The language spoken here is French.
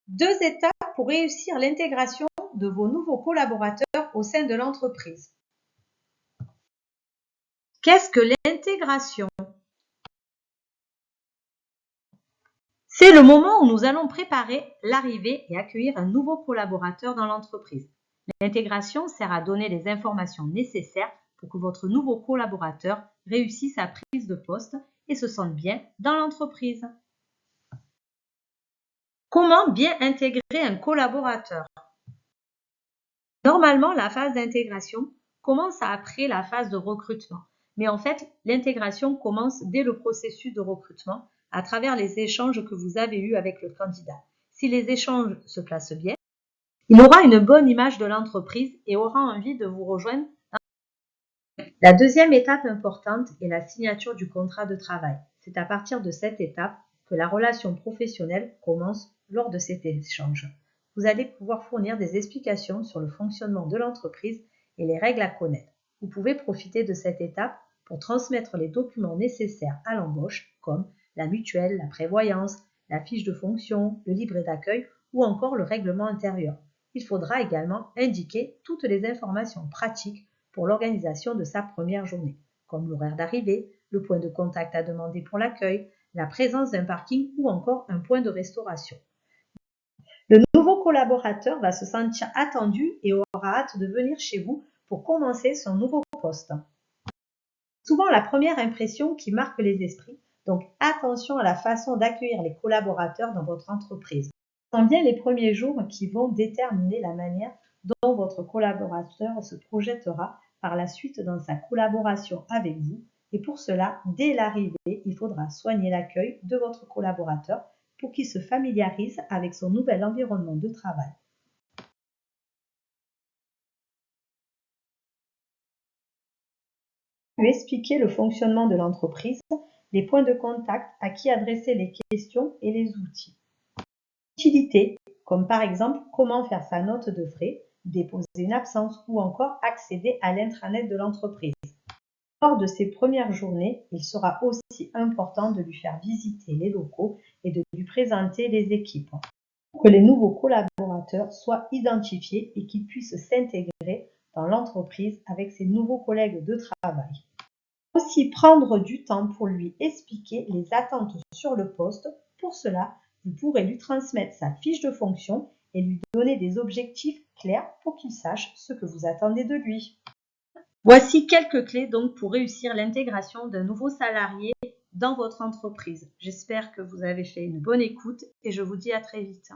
2 étapes pour réussir l'intégration de vos nouveaux collaborateurs au sein de l'entreprise. Qu'est-ce que l'intégration? C'est le moment où nous allons préparer l'arrivée et accueillir un nouveau collaborateur dans l'entreprise. L'intégration sert à donner les informations nécessaires pour que votre nouveau collaborateur réussisse sa prise de poste et se sente bien dans l'entreprise. Comment bien intégrer un collaborateur? Normalement, la phase d'intégration commence après la phase de recrutement. Mais en fait, l'intégration commence dès le processus de recrutement à travers les échanges que vous avez eus avec le candidat. Si les échanges se placent bien, il aura une bonne image de l'entreprise et aura envie de vous rejoindre. La deuxième étape importante est la signature du contrat de travail. C'est à partir de cette étape que la relation professionnelle commence lors de cet échange. Vous allez pouvoir fournir des explications sur le fonctionnement de l'entreprise et les règles à connaître. Vous pouvez profiter de cette étape pour transmettre les documents nécessaires à l'embauche, comme la mutuelle, la prévoyance, la fiche de fonction, le livret d'accueil ou encore le règlement intérieur. Il faudra également indiquer toutes les informations pratiques pour l'organisation de sa première journée, comme l'horaire d'arrivée, le point de contact à demander pour l'accueil, la présence d'un parking ou encore un point de restauration. Le nouveau collaborateur va se sentir attendu et aura hâte de venir chez vous pour commencer son nouveau poste. Souvent la première impression qui marque les esprits, donc attention à la façon d'accueillir les collaborateurs dans votre entreprise. Ce sont bien les premiers jours qui vont déterminer la manière dont votre collaborateur se projettera par la suite dans sa collaboration avec vous. Et pour cela, dès l'arrivée, il faudra soigner l'accueil de votre collaborateur pour qu'il se familiarise avec son nouvel environnement de travail. Lui expliquer le fonctionnement de l'entreprise, les points de contact, à qui adresser les questions et les outils. Utilité, comme par exemple comment faire sa note de frais, déposer une absence ou encore accéder à l'intranet de l'entreprise. Lors de ses premières journées, il sera aussi important de lui faire visiter les locaux et de lui présenter les équipes pour que les nouveaux collaborateurs soient identifiés et qu'ils puissent s'intégrer dans l'entreprise avec ses nouveaux collègues de travail. Aussi prendre du temps pour lui expliquer les attentes sur le poste. Pour cela, vous pourrez lui transmettre sa fiche de fonction et lui donner des objectifs clairs pour qu'il sache ce que vous attendez de lui. Voici quelques clés donc pour réussir l'intégration d'un nouveau salarié dans votre entreprise. J'espère que vous avez fait une bonne écoute et je vous dis à très vite.